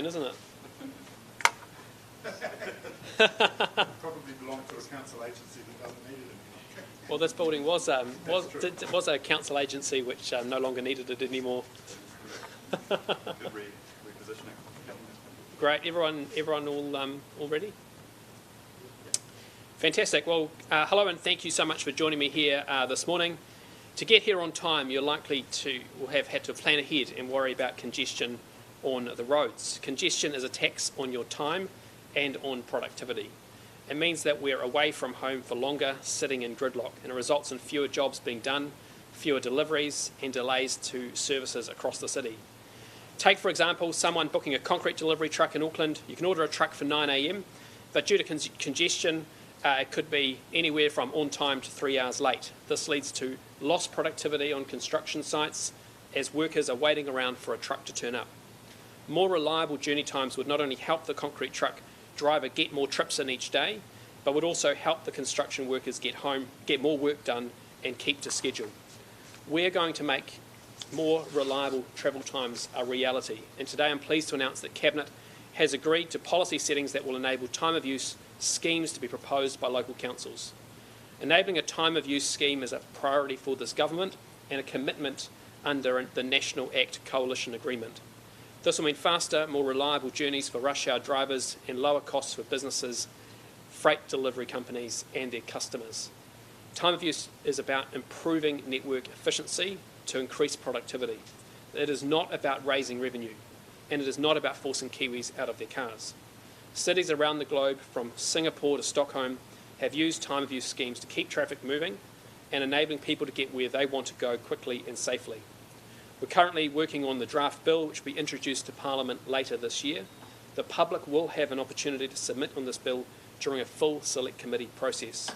isn't it? Probably belong to a council agency that doesn't need it anymore. Well, this building was a council agency which no longer needed it anymore. Good repositioning. Great, everyone all ready? Fantastic. Well, hello and thank you so much for joining me here this morning. To get here on time, you're likely to will have had to plan ahead and worry about congestion on the roads. Congestion is a tax on your time and on productivity. It means that we're away from home for longer, sitting in gridlock, and it results in fewer jobs being done, fewer deliveries and delays to services across the city. Take, for example, someone booking a concrete delivery truck in Auckland. You can order a truck for 9 a.m, but due to congestion, it could be anywhere from on time to 3 hours late. This leads to lost productivity on construction sites as workers are waiting around for a truck to turn up. More reliable journey times would not only help the concrete truck driver get more trips in each day, but would also help the construction workers get home, get more work done and keep to schedule. We're going to make more reliable travel times a reality, and today I'm pleased to announce that Cabinet has agreed to policy settings that will enable time of use schemes to be proposed by local councils. Enabling a time of use scheme is a priority for this government and a commitment under the National Act Coalition Agreement. This will mean faster, more reliable journeys for rush hour drivers and lower costs for businesses, freight delivery companies and their customers. Time of use is about improving network efficiency to increase productivity. It is not about raising revenue, and it is not about forcing Kiwis out of their cars. Cities around the globe, from Singapore to Stockholm, have used time of use schemes to keep traffic moving and enabling people to get where they want to go quickly and safely. We're currently working on the draft bill which will be introduced to Parliament later this year. The public will have an opportunity to submit on this bill during a full select committee process.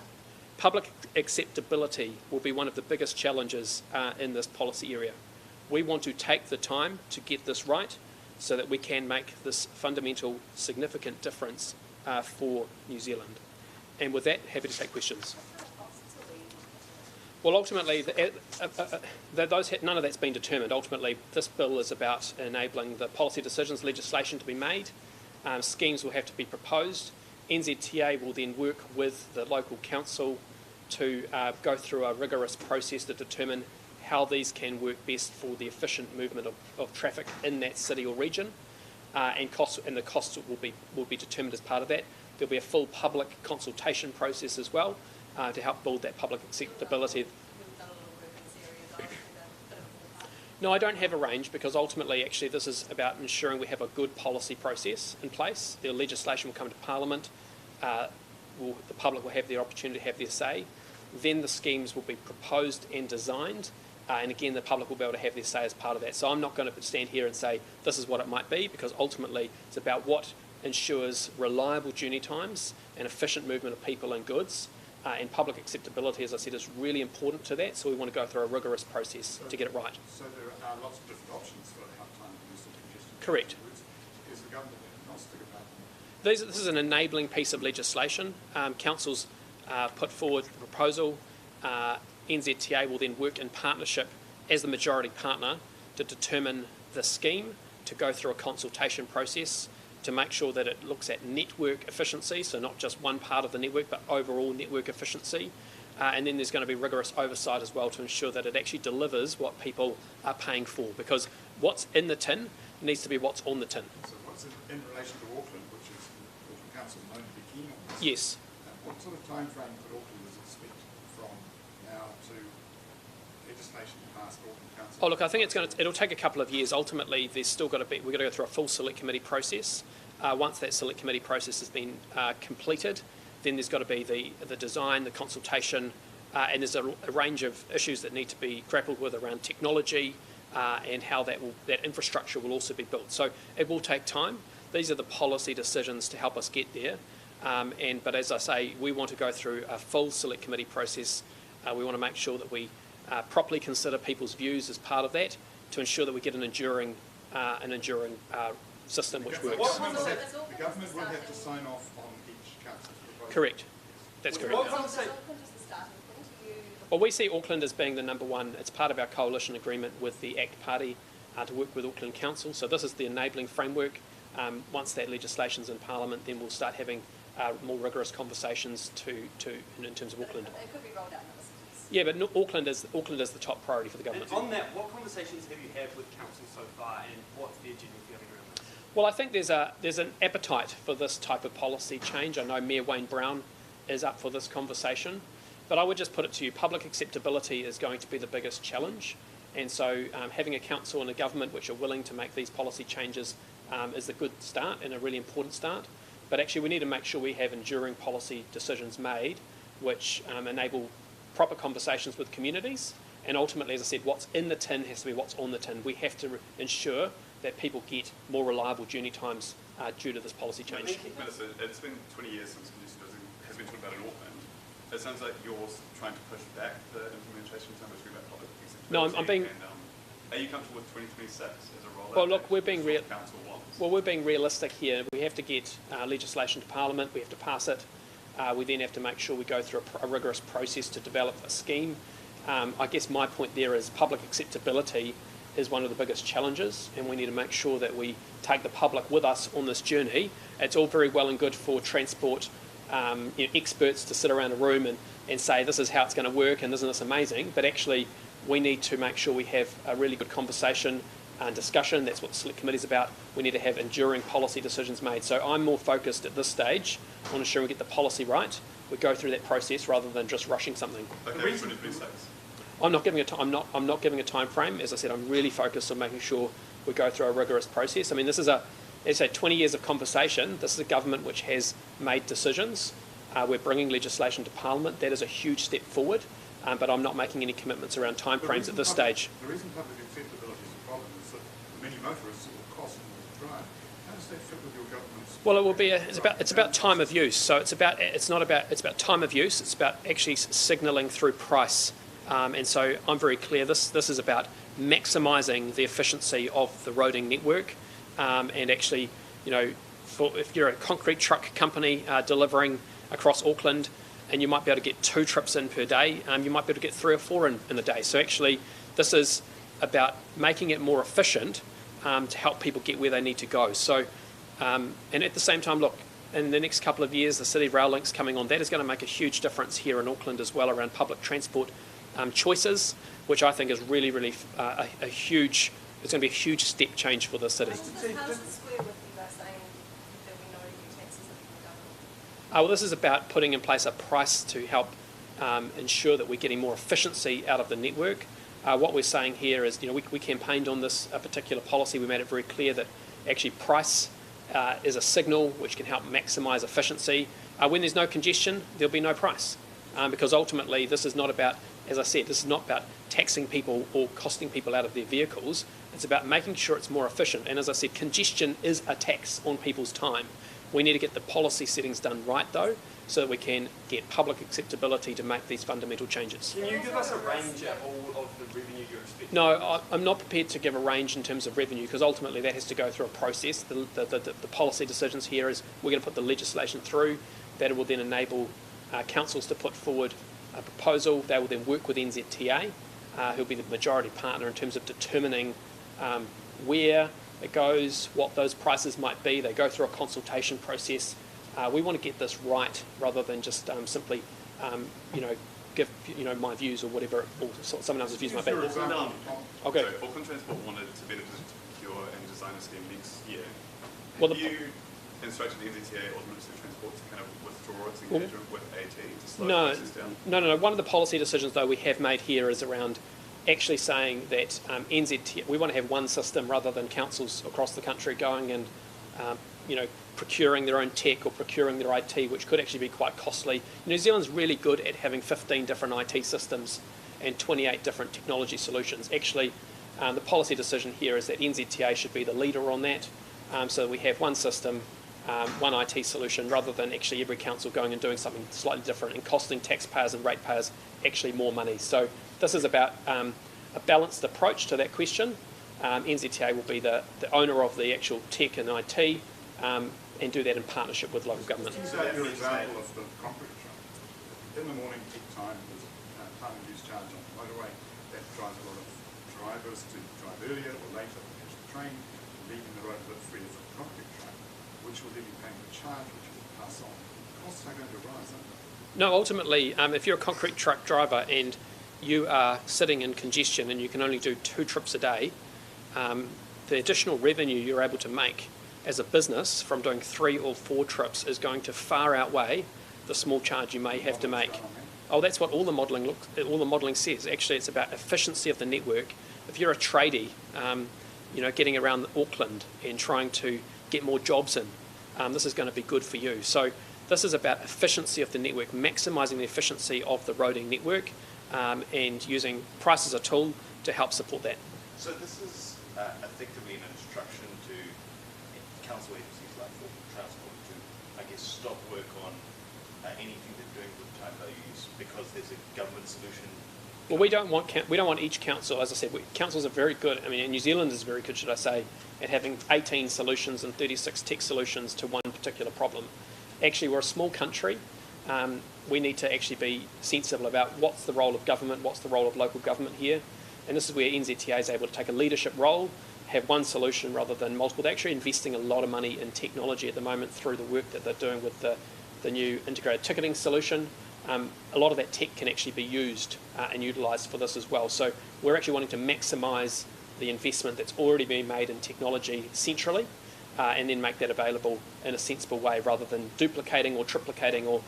Public acceptability will be one of the biggest challenges in this policy area. We want to take the time to get this right so that we can make this fundamental, significant difference for New Zealand. And with that, happy to take questions. Well, ultimately, none of that's been determined. Ultimately, this bill is about enabling the policy decisions, legislation to be made. Schemes will have to be proposed. NZTA will then work with the local council to go through a rigorous process to determine how these can work best for the efficient movement of traffic in that city or region, and the costs will be determined as part of that. There'll be a full public consultation process as well to help build that public acceptability. No, I don't have a range because ultimately, actually, this is about ensuring we have a good policy process in place. The legislation will come to Parliament. The public will have the opportunity to have their say. Then the schemes will be proposed and designed. And again, the public will be able to have their say as part of that. So I'm not going to stand here and say this is what it might be, because ultimately it's about what ensures reliable journey times and efficient movement of people and goods. And public acceptability, as I said, is really important to that. So we want to go through a rigorous process to get it right. So there are lots of different options for how time of use of congestion. Correct. Is the government agnostic about them? This is an enabling piece of legislation. Councils put forward the proposal. NZTA will then work in partnership as the majority partner to determine the scheme, to go through a consultation process, to make sure that it looks at network efficiency, so not just one part of the network, but overall network efficiency. And then there's going to be rigorous oversight as well to ensure that it actually delivers what people are paying for, because what's in the tin needs to be what's on the tin. So what's in relation to Auckland, which is Auckland Council known to be keen on this? Yes. What sort of time frame could Aucklanders expect from now to legislation passed Auckland Council? Oh, look, I think it'll take a couple of years. Ultimately, we've got to go through a full select committee process. Once that select committee process has been completed, then there's got to be the design, the consultation, and there's a range of issues that need to be grappled with around technology and how that infrastructure will also be built. So it will take time. These are the policy decisions to help us get there. But as I say, we want to go through a full select committee process. We want to make sure that we properly consider people's views as part of that to ensure that we get an enduring system which works. The government will have to sign off on each council's proposal. Correct. That's correct. Well, we see Auckland as being the number one. It's part of our coalition agreement with the ACT Party to work with Auckland Council. So this is the enabling framework. once that legislation's in Parliament, then we'll start having more rigorous conversations in terms of Auckland. It could be rolled out in other cities. Yeah, but Auckland is the top priority for the government. And on that, what conversations have you had with council so far, and what's the agenda for having around this? Well, I think there's an appetite for this type of policy change. I know Mayor Wayne Brown is up for this conversation, but I would just put it to you, public acceptability is going to be the biggest challenge, and so having a council and a government which are willing to make these policy changes is a good start and a really important start. But actually we need to make sure we have enduring policy decisions made which enable proper conversations with communities, and ultimately, as I said, what's in the tin has to be what's on the tin. We have to ensure that people get more reliable journey times due to this policy change. Minister, it's been 20 years since congestion has been talked about in Auckland. It sounds like you're trying to push back the implementation time between that public acceptability. No, I'm being... are you comfortable with 2026 as a rollout? Well, look, we're being council wants? Well, we're being realistic here. We have to get legislation to Parliament. We have to pass it. We then have to make sure we go through a rigorous process to develop a scheme. I guess my point there is public acceptability is one of the biggest challenges, and we need to make sure that we take the public with us on this journey. It's all very well and good for transport experts to sit around a room and say this is how it's going to work and isn't this amazing, but actually we need to make sure we have a really good conversation and discussion. That's what the select committee is about. We need to have enduring policy decisions made. So I'm more focused at this stage on ensuring we get the policy right. We go through that process rather than just rushing something. Okay, 2026. I'm not giving a time frame. As I said, I'm really focused on making sure we go through a rigorous process. I mean, this is as I say, 20 years of conversation. This is a government which has made decisions. We're bringing legislation to Parliament. That is a huge step forward, but I'm not making any commitments around time frames at this stage. The reason public acceptability is a problem is that many motorists will cost them to drive. How does that fit with your government's... Well, it will be. It's about time of use. So it's about time of use. It's about actually signalling through price. And so I'm very clear. This is about maximising the efficiency of the roading network, and actually, if you're a concrete truck company delivering across Auckland, and you might be able to get 2 trips in per day, you might be able to get 3 or 4 in a day. So actually, this is about making it more efficient to help people get where they need to go. So, and at the same time, look, in the next couple of years, the City Rail Link's coming on. That is going to make a huge difference here in Auckland as well around public transport choices, which I think is really, really a huge. It's going to be a huge step change for the city. How does this square with you guys saying that we know new taxes are from the government? Well, this is about putting in place a price to help ensure that we're getting more efficiency out of the network. What we're saying here is, we campaigned on this particular policy. We made it very clear that actually price is a signal which can help maximise efficiency. When there's no congestion, there'll be no price, because ultimately this is not about, as I said, this is not about taxing people or costing people out of their vehicles. It's about making sure it's more efficient. And as I said, congestion is a tax on people's time. We need to get the policy settings done right, though, so that we can get public acceptability to make these fundamental changes. Can you give us a range at all of the revenue you're expecting? No, I'm not prepared to give a range in terms of revenue, because ultimately that has to go through a process. The policy decisions here is we're going to put the legislation through. That will then enable councils to put forward a proposal. They will then work with NZTA, who'll be the majority partner in terms of determining where it goes, what those prices might be. They go through a consultation process. We want to get this right rather than just simply, give my views or whatever, or someone else's views might be. For example, Okay. So Auckland Transport wanted to better procure and design a scheme next year. Well, Have you instructed the NZTA or the Ministry of Transport to kind of withdraw its engagement with AT to slow the process down? No. One of the policy decisions, though, we have made here is around actually saying that NZTA, we want to have one system rather than councils across the country going and, procuring their own tech or procuring their IT, which could actually be quite costly. New Zealand's really good at having 15 different IT systems and 28 different technology solutions. Actually, the policy decision here is that NZTA should be the leader on that, so we have one system, one IT solution, rather than actually every council going and doing something slightly different and costing taxpayers and ratepayers actually more money. So this is about a balanced approach to that question. NZTA will be the owner of the actual tech and IT, and do that in partnership with local government. Is that your example of the concrete truck? In the morning peak time, there's time of use charge on the motorway. That drives a lot of drivers to drive earlier or later to catch the train. And leaving the road a bit free for the concrete truck, which will then be paying the charge, which will pass on. Costs are going to rise, aren't they? No, ultimately, if you're a concrete truck driver and you are sitting in congestion and you can only do 2 trips a day, the additional revenue you're able to make as a business from doing 3 or 4 trips is going to far outweigh the small charge you may have to make. Oh, that's what all the modelling says. Actually, it's about efficiency of the network. If you're a tradie, getting around Auckland and trying to get more jobs in, this is going to be good for you. So this is about efficiency of the network, maximising the efficiency of the roading network, and using price as a tool to help support that. So this is effectively an instruction to council agencies like Transport to, I guess, stop work on anything they're doing with time values because there's a government solution. Well, we don't want each council, as I said, councils are very good. I mean, and New Zealand is very good, should I say, at having 18 solutions and 36 tech solutions to one particular problem. Actually, we're a small country. We need to actually be sensible about what's the role of government, what's the role of local government here. And this is where NZTA is able to take a leadership role, have one solution rather than multiple. They're actually investing a lot of money in technology at the moment through the work that they're doing with the new integrated ticketing solution. A lot of that tech can actually be used and utilised for this as well. So we're actually wanting to maximise the investment that's already been made in technology centrally, and then make that available in a sensible way rather than duplicating or triplicating or,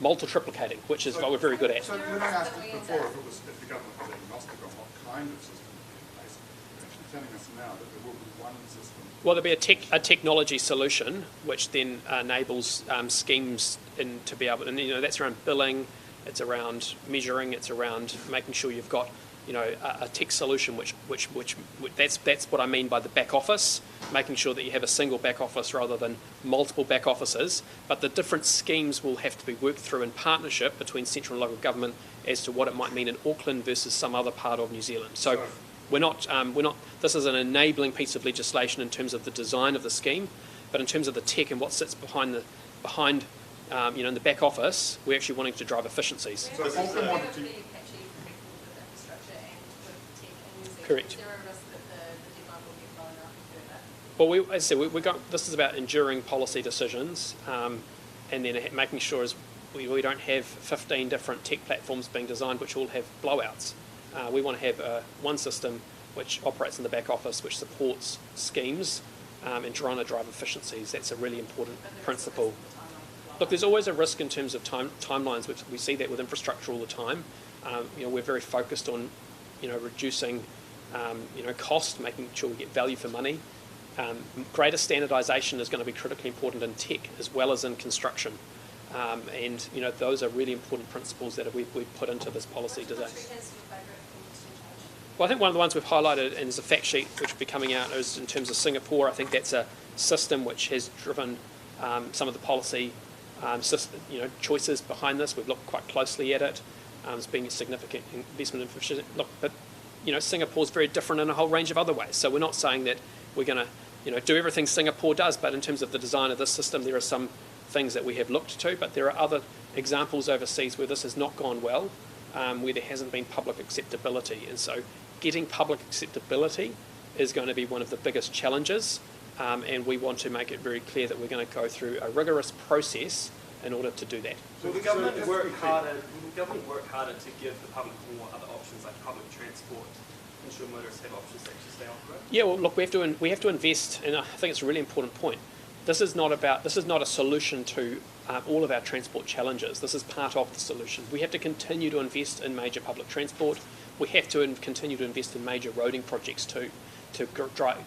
multi-triplicating, which is what we're very good at. So when I asked before if the government was agnostic on what kind of system would be in place, you're actually telling us now that there will be one system. Well, there'll be a technology solution which then enables schemes to be able, and that's around billing, it's around measuring, it's around making sure you've got a tech solution which that's what I mean by the back office, making sure that you have a single back office rather than multiple back offices. But the different schemes will have to be worked through in partnership between central and local government as to what it might mean in Auckland versus some other part of New Zealand. So we're not. This is an enabling piece of legislation in terms of the design of the scheme, but in terms of the tech and what sits behind in the back office, we're actually wanting to drive efficiencies. So Auckland wanted to. Correct. Is there a risk that the deadline will be blown up further? Well, as I said, this is about enduring policy decisions, and then making sure we don't have 15 different tech platforms being designed which all have blowouts. We want to have one system which operates in the back office, which supports schemes and trying to drive efficiencies. That's a really important principle. Look, there's always a risk in terms of timelines. We see that with infrastructure all the time. We're very focused on reducing cost, making sure we get value for money. Greater standardisation is going to be critically important in tech as well as in construction. And those are really important principles that we've put into this policy today. Well, I think one of the ones we've highlighted, and there's a fact sheet which will be coming out, is in terms of Singapore. I think that's a system which has driven some of the policy choices behind this. We've looked quite closely at it. There's been significant investment in efficiency. Look, but Singapore's very different in a whole range of other ways. So we're not saying that we're going to do everything Singapore does, but in terms of the design of this system, there are some things that we have looked to, but there are other examples overseas where this has not gone well, where there hasn't been public acceptability. And so getting public acceptability is going to be one of the biggest challenges, and we want to make it very clear that we're going to go through a rigorous process in order to do that. Will the government work harder to give the public more other options like public transport, ensure motorists have options to actually stay on the road? Yeah, well, look, we have to invest, and I think it's a really important point. This is not a solution to all of our transport challenges. This is part of the solution. We have to continue to invest in major public transport. We have to continue to invest in major roading projects too, to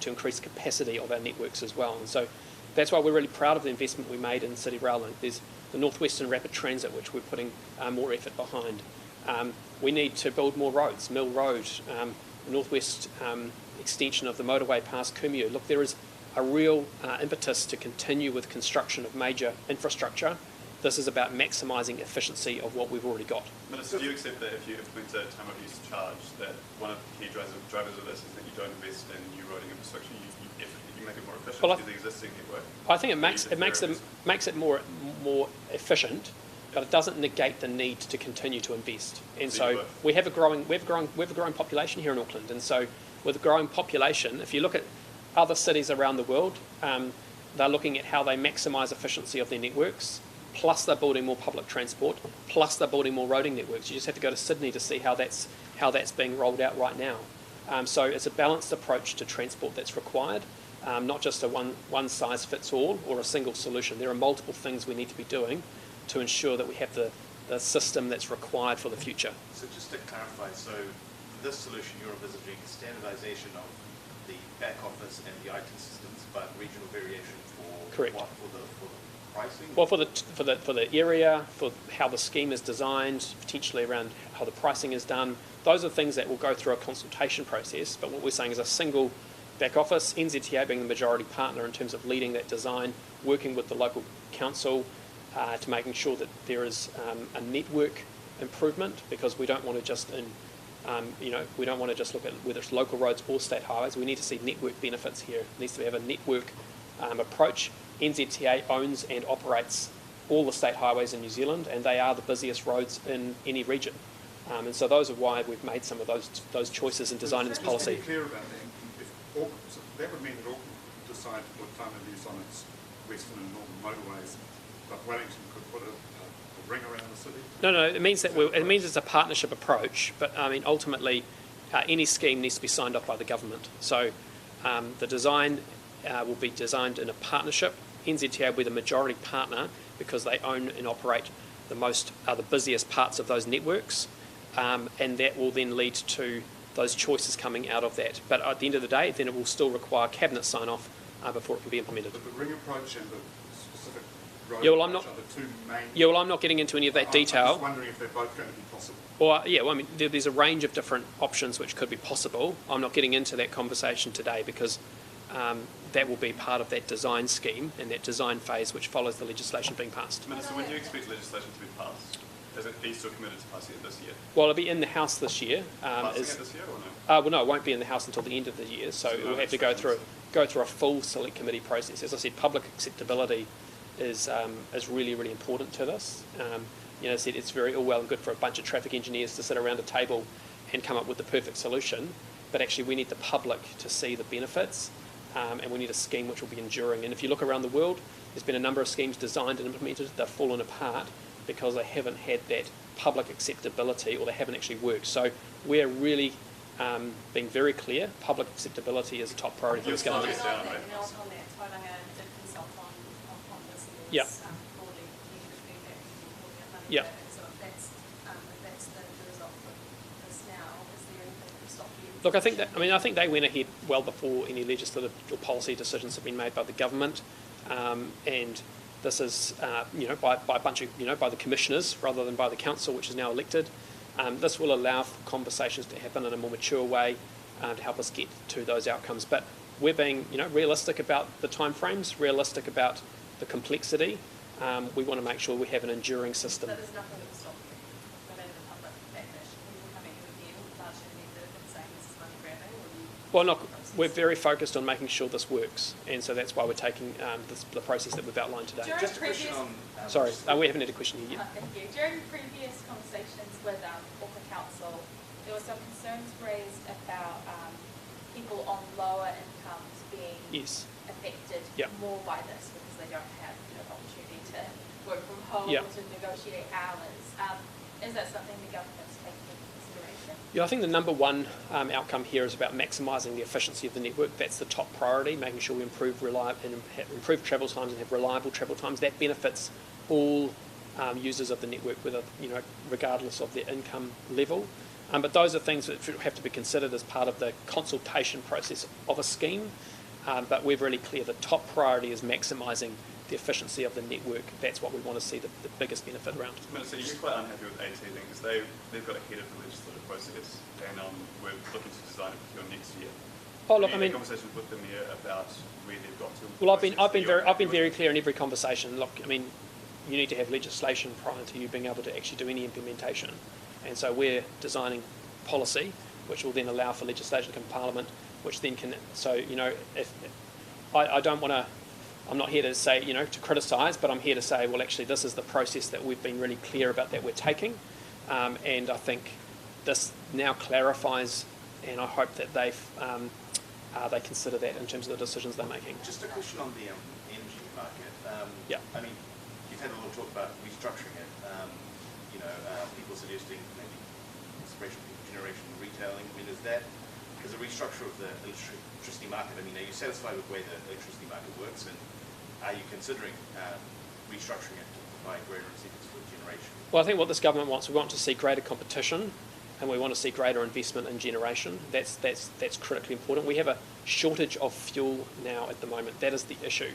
increase capacity of our networks as well. And so that's why we're really proud of the investment we made in City Rail Link. There's the Northwestern Rapid Transit, which we're putting more effort behind. We need to build more roads, Mill Road, the northwest extension of the motorway past Kumeu. Look, there is a real impetus to continue with construction of major infrastructure. This is about maximising efficiency of what we've already got. Minister, do you accept that if you implement a time of use charge, that one of the key drivers of this is that you don't invest in new roading infrastructure, you make it more efficient to the existing network? I think it makes it more efficient, but it doesn't negate the need to continue to invest. And so we have a growing population here in Auckland, and so with a growing population, if you look at other cities around the world, they're looking at how they maximise efficiency of their networks, plus they're building more public transport, plus they're building more roading networks. You just have to go to Sydney to see how that's being rolled out right now. So it's a balanced approach to transport that's required, not just a one size fits all or a single solution. There are multiple things we need to be doing to ensure that we have the system that's required for the future. So just to clarify, so for this solution you're envisaging standardisation of the back office and the IT systems, but regional variation for Correct. what, for the pricing? Well, for the area, for how the scheme is designed, potentially around how the pricing is done, those are things that will go through a consultation process. But what we're saying is a single back office, NZTA being the majority partner in terms of leading that design, working with the local council to making sure that there is a network improvement, because we don't want to just we don't want to just look at whether it's local roads or state highways. We need to see network benefits here. It needs to have a network approach. NZTA owns and operates all the state highways in New Zealand, and they are the busiest roads in any region. And so those are why we've made some of those choices in designing this policy. Just to be clear about that, if Auckland, so that would mean that Auckland could decide to put time of use on its western and northern motorways, but Wellington could put a ring around the city? No, it means that it means it's a partnership approach, but I mean ultimately any scheme needs to be signed off by the government. So the design will be designed in a partnership. NZTA will be the majority partner because they own and operate the busiest parts of those networks, and that will then lead to those choices coming out of that. But at the end of the day, then it will still require cabinet sign-off before it can be implemented. But the ring approach and the specific road approach are the two main... Yeah, well, I'm not getting into any of that detail. I'm just wondering if they're both going to be possible. Well, I mean, there's a range of different options which could be possible. I'm not getting into that conversation today because that will be part of that design scheme and that design phase which follows the legislation being passed. Minister, when do you expect legislation to be passed? Are you still committed to passing it this year? Well, it'll be in the House this year. Passing it this year or no? Well, no, it won't be in the House until the end of the year, so it will have to go through a full select committee process. As I said, public acceptability is really, really important to this. I said it's very all well and good for a bunch of traffic engineers to sit around a table and come up with the perfect solution, but actually we need the public to see the benefits, and we need a scheme which will be enduring. And if you look around the world, there's been a number of schemes designed and implemented, they've fallen apart because they haven't had that public acceptability or they haven't actually worked. So we're really being very clear, public acceptability is a top priority for this government. Yeah. Yeah. Look, I think they went ahead well before any legislative or policy decisions have been made by the government, and this is, by a bunch of, by the commissioners rather than by the council, which is now elected. This will allow for conversations to happen in a more mature way to help us get to those outcomes. But we're being, realistic about the timeframes, realistic about the complexity. We want to make sure we have an enduring system. So there's nothing that will stop you, no matter the public backlash, people coming in again, largely negative and saying this is money grabbing, or do you... Well, look, we're very focused on making sure this works, and so that's why we're taking the process that we've outlined today. During Just a question on... Sorry, we haven't had a question here yet. Thank you. During previous conversations with Auckland Council, there were some concerns raised about people on lower incomes being affected more by this because they don't have the opportunity to work from home or to negotiate hours. Is that something the government's taking into consideration? Yeah, I think the number one outcome here is about maximising the efficiency of the network. That's the top priority, making sure we improve travel times and have reliable travel times. That benefits all users of the network, whether regardless of their income level. But those are things that have to be considered as part of the consultation process of a scheme. But we're really clear the top priority is maximising the efficiency of the network. That's what we want to see the biggest benefit around. Minister, you're quite unhappy with AT because they've got ahead of the legislative process, and we're looking to design it with you next year. Oh, look, I mean, conversations with them here about where they've got to. Well, I've been very clear in every conversation. Look, I mean, you need to have legislation prior to you being able to actually do any implementation, and so we're designing policy which will then allow for legislation to come to Parliament, which then can. So if I don't want to. I'm not here to say, to criticise, but I'm here to say, well, actually, this is the process that we've been really clear about that we're taking. And I think this now clarifies, and I hope that they've they consider that in terms of the decisions they're making. Just a question on the energy market. Yeah. I mean, you've had a lot of talk about restructuring it. People suggesting maybe separation of generation and retailing. I mean, is a restructure of the electricity market? I mean, are you satisfied with the way the electricity market works, and are you considering restructuring it to provide greater incentives for generation? Well, I think what this government wants, we want to see greater competition, and we want to see greater investment in generation. That's critically important. We have a shortage of fuel now at the moment. That is the issue.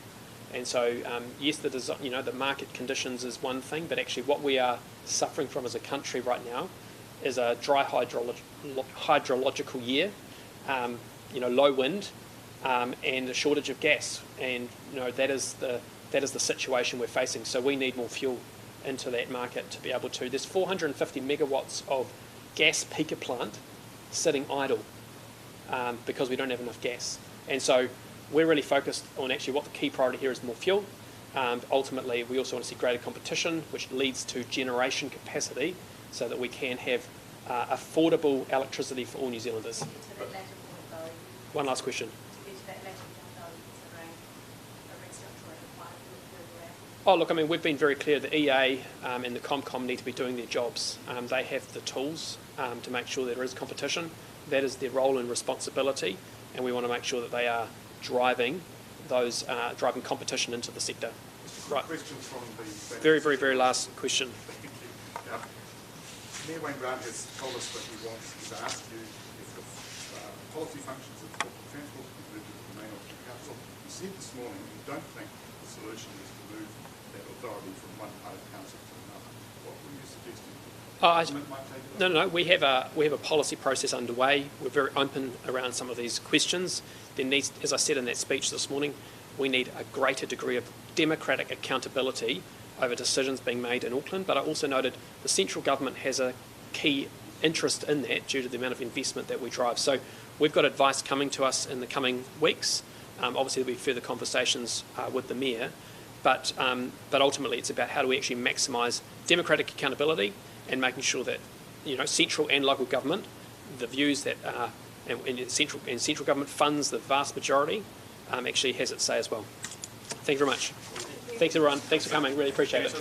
And so, yes, the market conditions is one thing, but actually what we are suffering from as a country right now is a dry hydrological year, low wind, and a shortage of gas. And that is the situation we're facing. So we need more fuel into that market to be able to. There's 450 megawatts of gas peaker plant sitting idle because we don't have enough gas. And so we're really focused on actually what the key priority here is more fuel. Ultimately, we also want to see greater competition, which leads to generation capacity so that we can have affordable electricity for all New Zealanders. One last question. Oh, look, I mean, we've been very clear. The EA and the ComCom need to be doing their jobs. They have the tools to make sure there is competition. That is their role and responsibility, and we want to make sure that they are driving competition into the sector. Right. Question from the very, very, very last question. Thank you. Mayor Wayne Brown has told us that he's asked you if the policy functions of transport converted to the main option council. You said this morning you don't think the solution is to move that authority from one part of council to another. What were you suggesting? No. We have a policy process underway. We're very open around some of these questions. There needs, as I said in that speech this morning, we need a greater degree of democratic accountability over decisions being made in Auckland. But I also noted the central government has a key interest in that due to the amount of investment that we drive. So we've got advice coming to us in the coming weeks. Obviously, there'll be further conversations with the mayor. But ultimately, it's about how do we actually maximise democratic accountability and making sure that central and local government, the views that and central government funds the vast majority, actually has its say as well. Thank you very much. Thanks everyone. Thanks for coming. Really appreciate it.